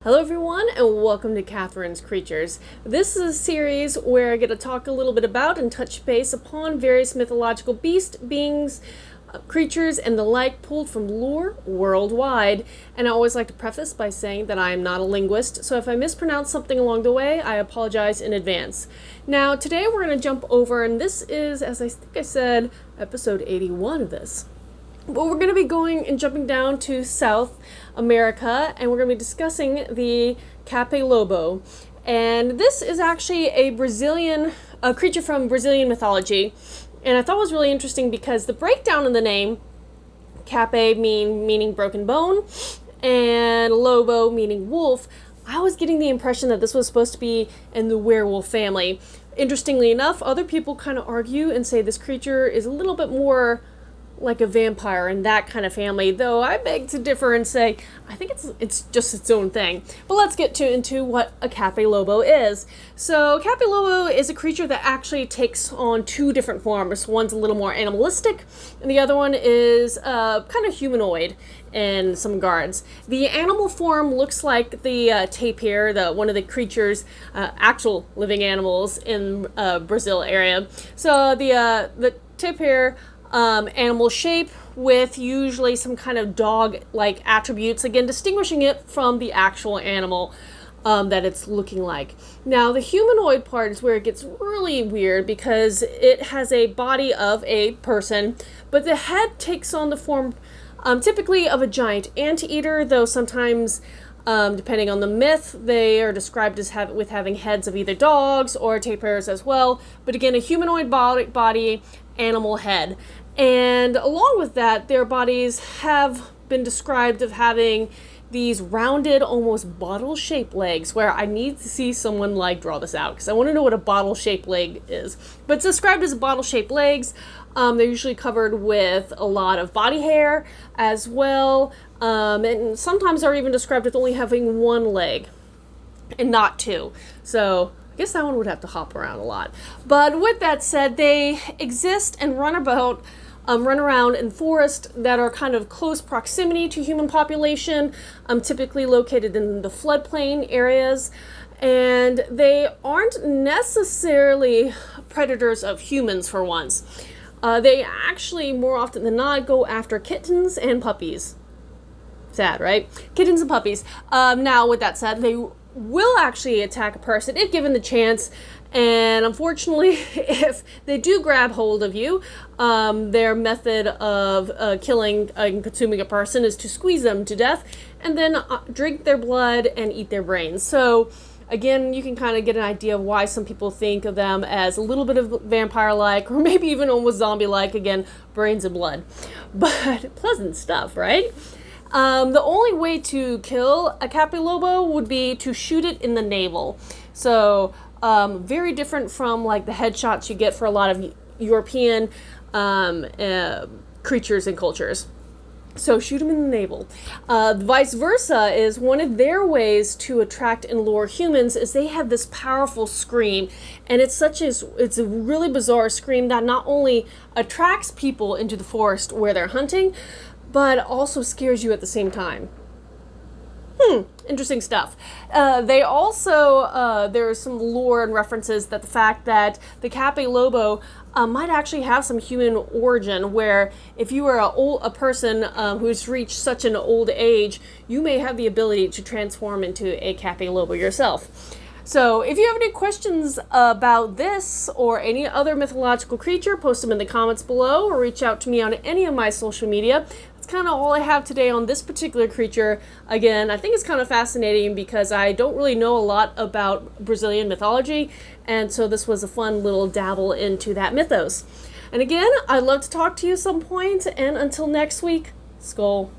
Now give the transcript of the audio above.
Hello everyone and welcome to Katharine's Creatures. This is a series where I get to talk a little bit about and touch base upon various mythological beasts, beings, creatures, and the like pulled from lore worldwide. And I always like to preface by saying that I am not a linguist, so if I mispronounce something along the way, I apologize in advance. Now today we're going to jump over, and this is, as I think I said, episode 81 of this. But we're going to be going and jumping down to South America, and we're going to be discussing the Capelobo. And this is actually a creature from Brazilian mythology. And I thought it was really interesting because the breakdown of the name, Cape meaning broken bone, and Lobo meaning wolf, I was getting the impression that this was supposed to be in the werewolf family. Interestingly enough, other people kind of argue and say this creature is a little bit more like a vampire in that kind of family, though I beg to differ and say I think it's just its own thing. But let's get into what a Capelobo is. So Capelobo is a creature that actually takes on two different forms. One's a little more animalistic, and the other one is kind of humanoid in some regards. The animal form looks like the tapir, one of the creatures, actual living animals in Brazil area. So the tapir, animal shape with usually some kind of dog-like attributes, again distinguishing it from the actual animal that it's looking like. Now the humanoid part is where it gets really weird because it has a body of a person, but the head takes on the form typically of a giant anteater, though sometimes depending on the myth, they are described as having heads of either dogs or tapirs as well. But again, a humanoid body, animal head. And along with that, their bodies have been described of having these rounded, almost bottle-shaped legs, where I need to see someone draw this out, because I want to know what a bottle-shaped leg is. But it's described as bottle-shaped legs. They're usually covered with a lot of body hair as well. And sometimes they're even described with only having one leg and not two. So I guess that one would have to hop around a lot. But with that said, they exist and run around in forests that are kind of close proximity to human population, typically located in the floodplain areas. And they aren't necessarily predators of humans for once. They actually, more often than not, go after kittens and puppies. Sad, right? Kittens and puppies. Now, with that said, they will actually attack a person if given the chance. And unfortunately, if they do grab hold of you, their method of killing and consuming a person is to squeeze them to death and then drink their blood and eat their brains. So again, you can kind of get an idea of why some people think of them as a little bit of vampire-like, or maybe even almost zombie-like, again, brains and blood. But pleasant stuff, right? The only way to kill a Capelobo would be to shoot it in the navel. So very different from the headshots you get for a lot of European creatures and cultures. So shoot them in the navel. Vice versa is one of their ways to attract and lure humans is they have this powerful scream, and it's a really bizarre scream that not only attracts people into the forest where they're hunting, but also scares you at the same time. Interesting stuff. They also, there's some lore and references that the fact that the Capelobo might actually have some human origin, where if you are a person who's reached such an old age, you may have the ability to transform into a Capelobo yourself. So if you have any questions about this or any other mythological creature, post them in the comments below or reach out to me on any of my social media. That's kind of all I have today on this particular creature. Again, I think it's kind of fascinating because I don't really know a lot about Brazilian mythology, and so this was a fun little dabble into that mythos. And again, I'd love to talk to you at some point, and until next week, Skull.